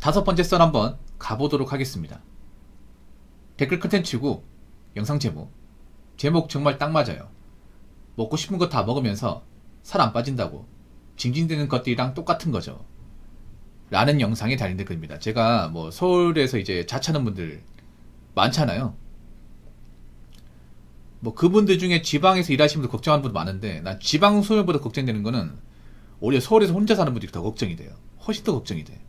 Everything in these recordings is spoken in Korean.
5번째 썰 한번 가보도록 하겠습니다. 댓글 컨텐츠고 영상 제목 정말 딱 맞아요. 먹고 싶은 거 다 먹으면서 살 안 빠진다고 징징대는 것들이랑 똑같은 거죠. 라는 영상이 달린 댓글입니다. 제가 뭐 서울에서 이제 자취하는 분들 많잖아요. 뭐 그분들 중에 지방에서 일하시는 분들 걱정하는 분도 많은데, 난 지방 소멸보다 걱정되는 거는 오히려 서울에서 혼자 사는 분들이 더 걱정이 돼요. 훨씬 더 걱정이 돼.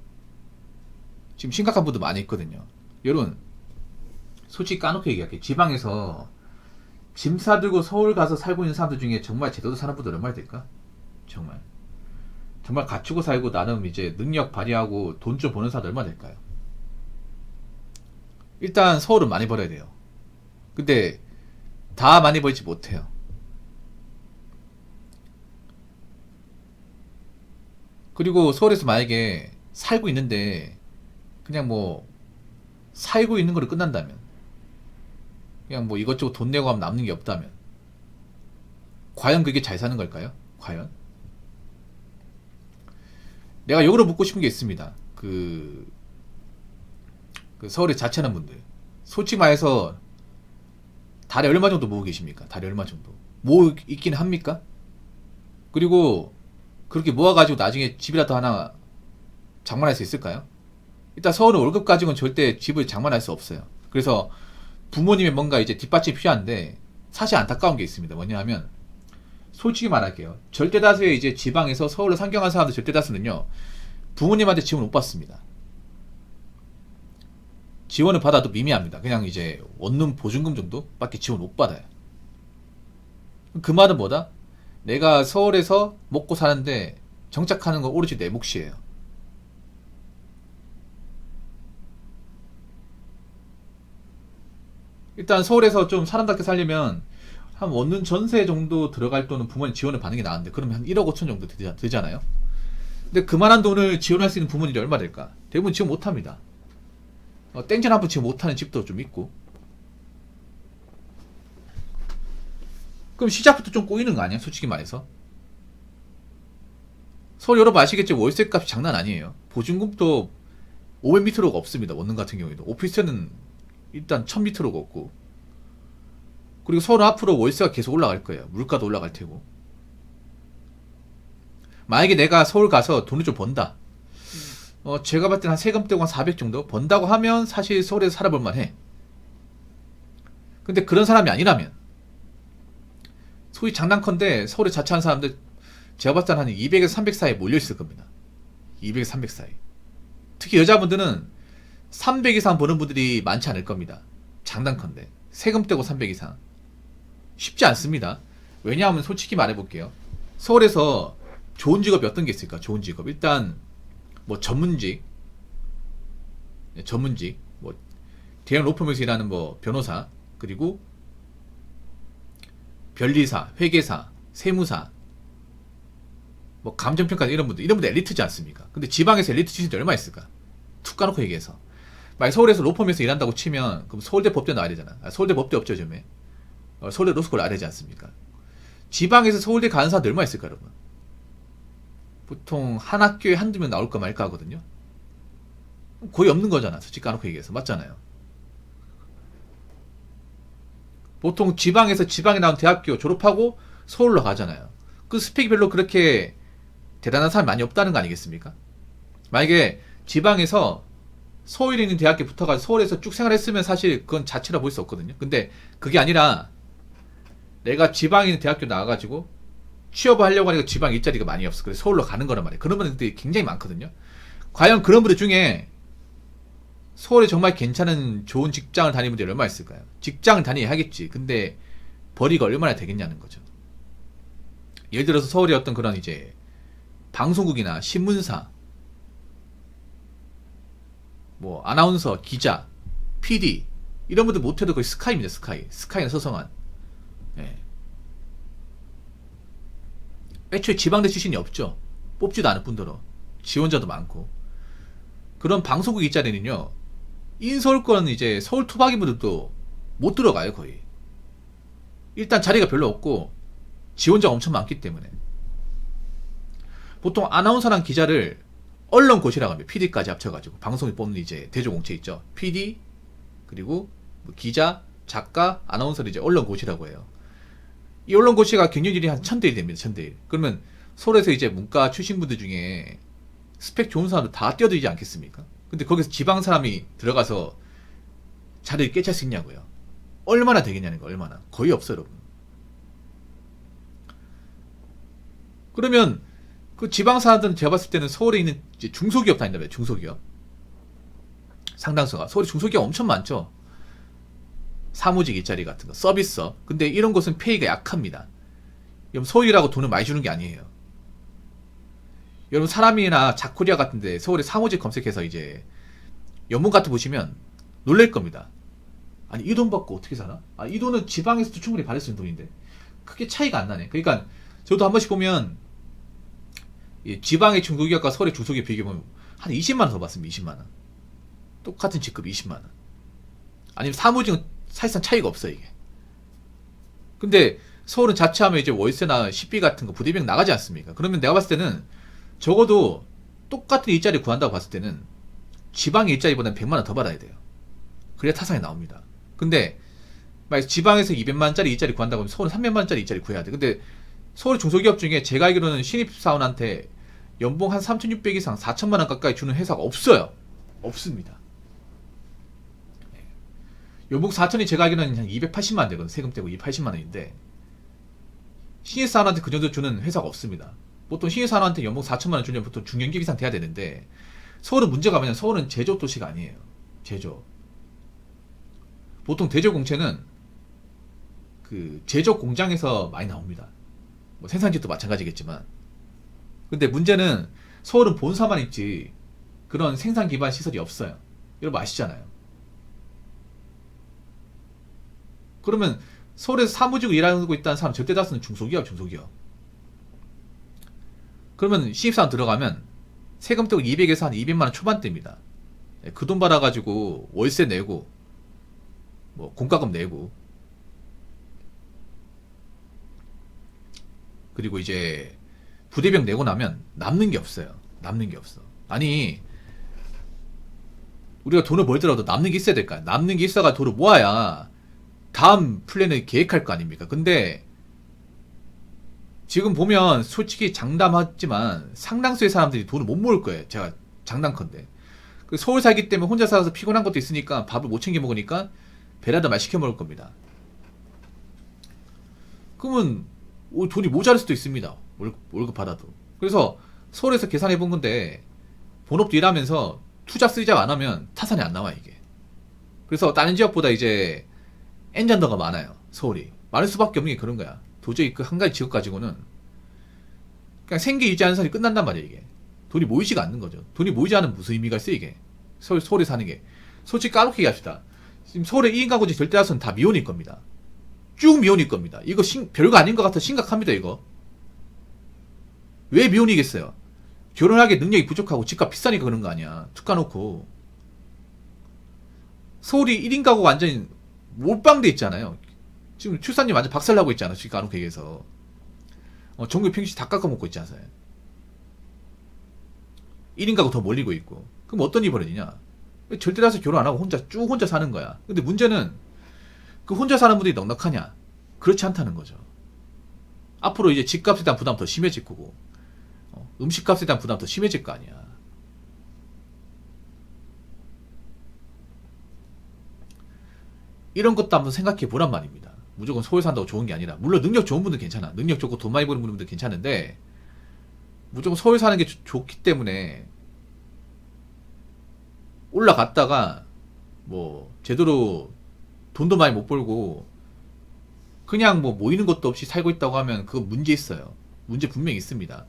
지금 심각한 분도 많이 있거든요. 여러분, 솔직히 까놓고 얘기할게요. 지방에서 짐 싸들고 서울 가서 살고 있는 사람들 중에 정말 제대로 사는 분들 얼마나 될까? 정말 갖추고 살고 나름 이제 능력 발휘하고 돈 좀 버는 사람들 얼마나 될까요? 일단 서울은 많이 벌어야 돼요. 근데 다 많이 벌지 못해요. 그리고 서울에서 만약에 살고 있는데 그냥 뭐 살고 있는 거로 끝난다면, 그냥 뭐 이것저것 돈 내고 하면 남는 게 없다면, 과연 그게 잘 사는 걸까요? 과연? 내가 역으로 묻고 싶은 게 있습니다. 그 서울에 자취하는 분들, 솔직히 말해서 달에 얼마 정도 모으고 계십니까? 달에 얼마 정도 모으고 있긴 합니까? 그리고 그렇게 모아가지고 나중에 집이라도 하나 장만할 수 있을까요? 일단 서울은 월급 가지고는 절대 집을 장만할 수 없어요. 그래서 부모님의 뭔가 이제 뒷받침이 필요한데, 사실 안타까운 게 있습니다. 뭐냐면, 솔직히 말할게요. 절대 다수의 이제 지방에서 서울로 상경한 사람들 절대 다수는요, 부모님한테 지원 못 받습니다. 지원을 받아도 미미합니다. 그냥 이제 원룸 보증금 정도밖에 지원 못 받아요. 그 말은 뭐다? 내가 서울에서 먹고 사는데 정착하는 건 오로지 내 몫이에요. 일단 서울에서 좀 사람답게 살려면 한 원룸 전세 정도 들어갈 돈은 부모님 지원을 받는 게 나은데, 그러면 한 1억 5천 정도 되잖아요. 근데 그만한 돈을 지원할 수 있는 부모님이 얼마 될까? 대부분 지원 못합니다. 땡전 한 푼 지원 못하는 집도 좀 있고. 그럼 시작부터 좀 꼬이는 거 아니야? 솔직히 말해서. 서울 여러분 아시겠죠? 월세값이 장난 아니에요. 보증금도 500m로가 없습니다. 원룸 같은 경우에도. 오피스텔은 일단 1000m로가 없고. 그리고 서울 앞으로 월세가 계속 올라갈 거예요. 물가도 올라갈 테고. 만약에 내가 서울 가서 돈을 좀 번다. 제가 봤을 때는 한 세금 떼고 한 400 정도 번다고 하면 사실 서울에서 살아볼 만해. 근데 그런 사람이 아니라면, 소위 장난컨대 서울에 자취하는 사람들 제가 봤을 때는 한 200에서 300 사이에 몰려있을 겁니다. 200에서 300 사이. 특히 여자분들은 300 이상 버는 분들이 많지 않을 겁니다. 장난컨대 세금 떼고 300 이상 쉽지 않습니다. 왜냐하면 솔직히 말해볼게요. 서울에서 좋은 직업이 어떤 게 있을까? 좋은 직업, 일단 뭐 전문직, 뭐 대형 로펌에서 일하는 뭐 변호사, 그리고 변리사, 회계사, 세무사, 뭐 감정평가, 이런 분들 엘리트지 않습니까? 근데 지방에서 엘리트 출신들 얼마 있을까? 툭 까놓고 얘기해서, 만약 서울에서 로펌에서 일한다고 치면 그럼 서울대 법대 나와야 되잖아. 서울대 법대 없죠 요즘에. 서울대 로스쿨 나와야 되지 않습니까? 지방에서 서울대 가는 사람들 얼마 있을까 여러분? 보통 한 학교에 한두 명 나올까 말까 하거든요. 거의 없는 거잖아, 솔직히 까놓고 얘기해서. 맞잖아요. 보통 지방에서 지방에 나온 대학교 졸업하고 서울로 가잖아요. 그 스펙이 별로 그렇게 대단한 사람이 많이 없다는 거 아니겠습니까? 만약에 지방에서 서울에 있는 대학교 붙어가지고 서울에서 쭉 생활했으면 사실 그건 자취라 볼 수 없거든요. 근데 그게 아니라 내가 지방에 있는 대학교 나와가지고 취업을 하려고 하니까 지방 일자리가 많이 없어. 그래서 서울로 가는 거란 말이에요. 그런 분들이 굉장히 많거든요. 과연 그런 분들 중에 서울에 정말 괜찮은 좋은 직장을 다니는 분들이 얼마나 있을까요? 직장을 다녀야 하겠지. 근데 벌이가 얼마나 되겠냐는 거죠. 예를 들어서 서울의 어떤 그런 이제 방송국이나 신문사, 뭐 아나운서, 기자, PD 이런 분들 못해도 거의 스카이입니다. 스카이나 서성한. 예. 애초에 지방대 출신이 없죠. 뽑지도 않을 뿐더러 지원자도 많고. 그런 방송국 일자리는요, 인서울권 이제 서울 토박이 분들도 못 들어가요. 거의. 일단 자리가 별로 없고 지원자가 엄청 많기 때문에. 보통 아나운서랑 기자를 언론고시라고 합니다. PD까지 합쳐가지고 방송에 뽑는 이제 대조공채 있죠. PD 그리고 뭐 기자, 작가, 아나운서를 이제 언론고시라고 해요. 이 언론고시가 경쟁률이 한 1000대 1 됩니다. 1000대 1. 그러면 서울에서 이제 문과 출신 분들 중에 스펙 좋은 사람들 다 뛰어들지 않겠습니까? 근데 거기서 지방 사람이 들어가서 자리를 깨찰 수 있냐고요. 얼마나 되겠냐는 거, 얼마나. 거의 없어요, 여러분. 그러면 그 지방 사람들은 제가 봤을 때는 서울에 있는 이제 중소기업 다닌다며, 중소기업. 상당수가. 서울에 중소기업 엄청 많죠. 사무직 일자리 같은 거, 서비스업. 근데 이런 곳은 페이가 약합니다. 여러분, 서울이라고 돈을 많이 주는 게 아니에요. 여러분, 사람이나 자코리아 같은데 서울에 사무직 검색해서 이제 연봉 같은 거 보시면 놀랄 겁니다. 아니, 이 돈 받고 어떻게 사나? 아, 이 돈은 지방에서도 충분히 받을 수 있는 돈인데. 크게 차이가 안 나네. 그러니까 저도 한 번씩 보면 지방의 중소기업과 서울의 중소기업 비교해보면 한 20만원 더 받습니다. 20만원. 똑같은 직급 20만원. 아니면 사무직은 사실상 차이가 없어요, 이게. 근데 서울은 자취하면 이제 월세나 식비 같은 거 부대비용 나가지 않습니까? 그러면 내가 봤을 때는 적어도 똑같은 일자리 구한다고 봤을 때는 지방의 일자리보다는 100만원 더 받아야 돼요. 그래야 타산이 나옵니다. 근데 만약 지방에서 200만원짜리 일자리 구한다고 하면 서울은 300만원짜리 일자리 구해야 돼. 근데 서울 중소기업 중에 제가 알기로는 신입사원한테 연봉 한 3,600 이상 4천만원 가까이 주는 회사가 없어요. 없습니다. 연봉 4천이 제가 알기로는 한 280만원 되거든. 세금 떼고 280만원인데 신입사원한테 그 정도 주는 회사가 없습니다. 보통 신입사원한테 연봉 4천만원 주려면 보통 중견기업 이상 돼야 되는데 서울은 문제가 뭐냐면 서울은 제조업 도시가 아니에요. 제조업. 보통 대조공채는 그 제조업 공장에서 많이 나옵니다. 뭐 생산직도 마찬가지겠지만. 근데 문제는 서울은 본사만 있지 그런 생산 기반 시설이 없어요. 여러분 아시잖아요. 그러면 서울에서 사무직으로 일하고 있다는 사람 절대 다수는 중소기업. 그러면 신입사원 들어가면 세금 떼고 200에서 한 200만원 초반대입니다. 그 돈 받아가지고 월세 내고 뭐 공과금 내고 그리고 이제 부대비용 내고 나면 남는 게 없어요. 남는 게 없어. 아니 우리가 돈을 벌더라도 남는 게 있어야 될까요? 남는 게 있어가 돈을 모아야 다음 플랜을 계획할 거 아닙니까? 근데 지금 보면 솔직히 장담하지만 상당수의 사람들이 돈을 못 모을 거예요. 제가 장담컨대. 서울 살기 때문에 혼자 살아서 피곤한 것도 있으니까 밥을 못 챙겨 먹으니까 배라도 많이 시켜 먹을 겁니다. 그러면 돈이 모자랄 수도 있습니다. 월급 받아도. 그래서 서울에서 계산해 본 건데 본업도 일하면서 투자 쓰이자 안 하면 타산이 안 나와 이게. 그래서 다른 지역보다 이제 엔잔더가 많아요. 서울이. 많을 수밖에 없는 게 그런 거야. 도저히 그 한 가지 지역 가지고는 그냥 생계 유지하는 선이 끝난단 말이야 이게. 돈이 모이지가 않는 거죠. 돈이 모이지 않으면 무슨 의미가 있어 이게. 서울에 사는 게. 솔직히 까놓게 얘기합시다. 지금 서울의 1인 가구지 절대 다수는 다 미혼일 겁니다. 쭉 미혼일 겁니다. 이거 별거 아닌 것 같아 심각합니다 이거. 왜 미혼이겠어요? 결혼하기에 능력이 부족하고 집값 비싸니까 그런 거 아니야. 툭 까놓고. 서울이 1인 가구가 완전히 몰빵돼 있잖아요. 지금 출산율 완전 박살나고 있잖아. 지금 까놓고 얘기해서. 전국 평균치 다 깎아먹고 있지 않아요. 1인 가구 더 몰리고 있고. 그럼 어떤 일이 벌어지냐? 절대 다수 결혼 안 하고 쭉 혼자 사는 거야. 근데 문제는 그 혼자 사는 분들이 넉넉하냐? 그렇지 않다는 거죠. 앞으로 이제 집값에 대한 부담 더 심해질 거고, 음식값에 대한 부담 더 심해질 거 아니야. 이런 것도 한번 생각해 보란 말입니다. 무조건 서울 산다고 좋은 게 아니라, 물론 능력 좋은 분들 괜찮아. 능력 좋고 돈 많이 버는 분들 괜찮은데, 무조건 서울 사는 게 좋기 때문에 올라갔다가 뭐 제대로 돈도 많이 못 벌고 그냥 뭐 모이는 것도 없이 살고 있다고 하면 그거 문제 있어요. 문제 분명히 있습니다.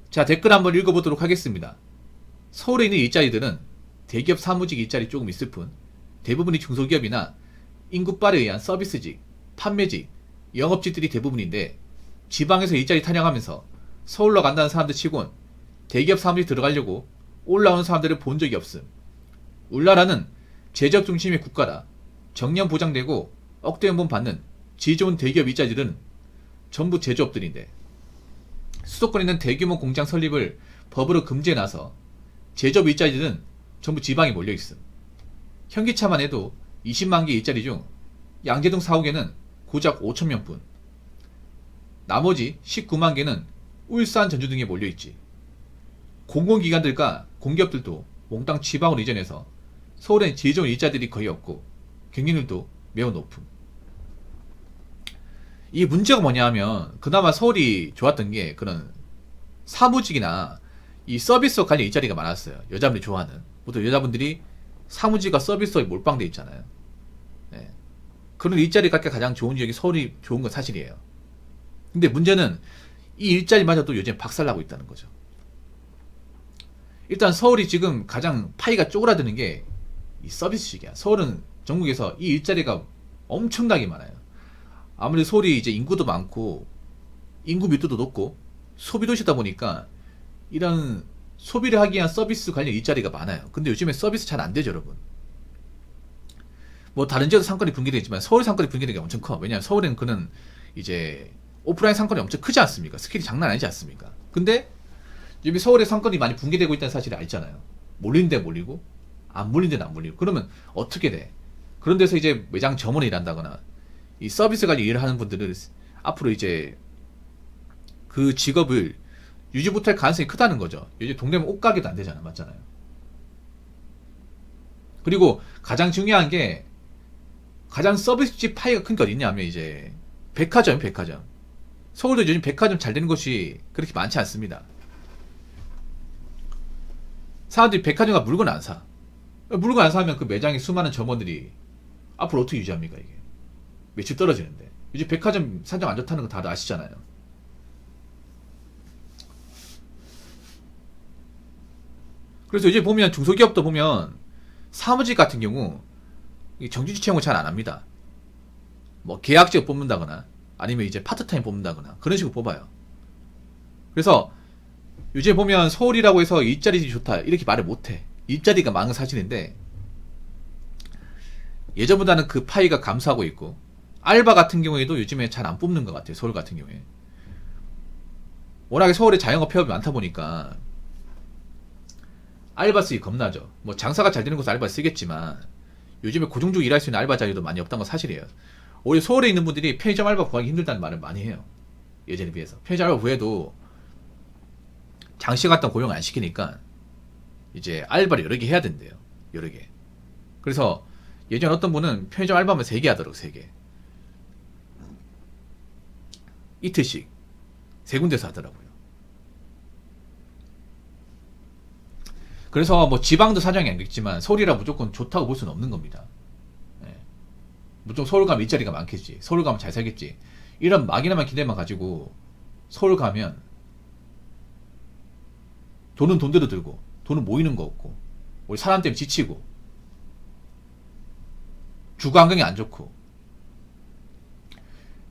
자, 댓글 한번 읽어보도록 하겠습니다. 서울에 있는 일자리들은 대기업 사무직 일자리 조금 있을 뿐 대부분이 중소기업이나 인구빨에 의한 서비스직, 판매직, 영업직들이 대부분인데 지방에서 일자리 타령하면서 서울로 간다는 사람들 치곤 대기업 사무직 들어가려고 올라오는 사람들을 본 적이 없음. 우리나라는 제적 중심의 국가라 정년 보장되고 억대 연봉 받는 질 좋은 대기업 일자리들은 전부 제조업들인데 수도권에 있는 대규모 공장 설립을 법으로 금지해놔서 제조업 일자리들은 전부 지방에 몰려있음. 현기차만 해도 20만 개 일자리 중 양재동 사옥에는 고작 5천명뿐. 나머지 19만 개는 울산, 전주 등에 몰려있지. 공공기관들과 공기업들도 몽땅 지방으로 이전해서 서울엔 제조업 일자리들이 거의 없고 경쟁률도 매우 높음. 이 문제가 뭐냐 하면 그나마 서울이 좋았던 게 그런 사무직이나 이 서비스업 관련 일자리가 많았어요. 여자분들이 좋아하는. 보통 여자분들이 사무직과 서비스업에 몰빵돼 있잖아요. 네. 그런 일자리 갖기 가장 좋은 지역이 서울이 좋은 건 사실이에요. 근데 문제는 이 일자리마저도 요즘 박살나고 있다는 거죠. 일단 서울이 지금 가장 파이가 쪼그라드는 게 이 서비스직이야. 서울은 전국에서 이 일자리가 엄청나게 많아요. 아무래도 서울이 이제 인구도 많고 인구 밀도도 높고 소비 도시다 보니까 이런 소비를 하기 위한 서비스 관련 일자리가 많아요. 근데 요즘에 서비스 잘 안 되죠, 여러분. 뭐 다른 지역도 상권이 붕괴되지만 서울 상권이 붕괴되는 게 엄청 커. 왜냐하면 서울은 그는 이제 오프라인 상권이 엄청 크지 않습니까? 스케일이 장난 아니지 않습니까? 근데 요즘 서울의 상권이 많이 붕괴되고 있다는 사실을 알잖아요. 몰리는 데 몰리고 안 몰리는 데는 안 몰리고. 그러면 어떻게 돼? 그런 데서 이제 매장 점원을 일한다거나 이 서비스 관리 일을 하는 분들은 앞으로 이제 그 직업을 유지 못할 가능성이 크다는 거죠. 요즘 동네면 옷가게도 안 되잖아. 맞잖아요. 그리고 가장 중요한 게 가장 서비스집 파이가 큰 게 어디 있냐면 이제 백화점. 서울도 요즘 백화점 잘 되는 곳이 그렇게 많지 않습니다. 사람들이 백화점 가 물건 안 사. 물건 안 사면 그 매장에 수많은 점원들이 앞으로 어떻게 유지합니까 이게? 매출 떨어지는데. 요즘 백화점 산정 안 좋다는 거 다들 아시잖아요. 그래서 이제 보면 중소기업도 보면 사무직 같은 경우 정규직 채용을 잘 안 합니다. 뭐 계약직 뽑는다거나 아니면 이제 파트타임 뽑는다거나 그런 식으로 뽑아요. 그래서 요즘 보면 서울이라고 해서 일자리 좋다 이렇게 말을 못해. 일자리가 많은 건 사실인데 예전보다는 그 파이가 감소하고 있고 알바 같은 경우에도 요즘에 잘 안 뽑는 것 같아요. 서울 같은 경우에 워낙에 서울에 자영업 폐업이 많다 보니까 알바 쓰기 겁나죠. 뭐 장사가 잘 되는 곳은 알바 쓰겠지만 요즘에 고정적으로 일할 수 있는 알바 자리도 많이 없다는 건 사실이에요. 오히려 서울에 있는 분들이 편의점 알바 구하기 힘들다는 말을 많이 해요. 예전에 비해서. 편의점 알바 구해도 장시간 동안 고용 안 시키니까 이제 알바를 여러 개 해야 된대요. 여러 개. 그래서 예전 어떤 분은 편의점 알바만 3개 하더라고. 3개. 이틀씩 3군데서 하더라고요. 그래서 뭐 지방도 사정이 안 됐지만 서울이라 무조건 좋다고 볼 수는 없는 겁니다. 네. 무조건 서울 가면 일자리가 많겠지. 서울 가면 잘 살겠지. 이런 막연한 기대만 가지고 서울 가면 돈은 돈대로 들고 돈은 모이는 거 없고 우리 사람 때문에 지치고 주거 환경이 안 좋고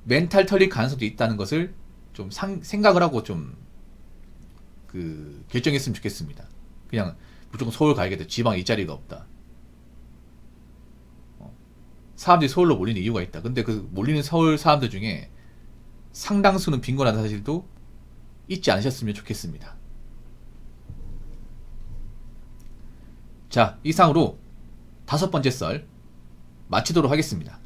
멘탈 털릴 가능성도 있다는 것을 좀 생각을 하고 좀 결정했으면 좋겠습니다. 그냥 무조건 서울 가야겠다. 지방 일자리가 없다. 사람들이 서울로 몰리는 이유가 있다. 근데 그 몰리는 서울 사람들 중에 상당수는 빈곤하다는 사실도 잊지 않으셨으면 좋겠습니다. 자, 이상으로 5번째 썰 마치도록 하겠습니다.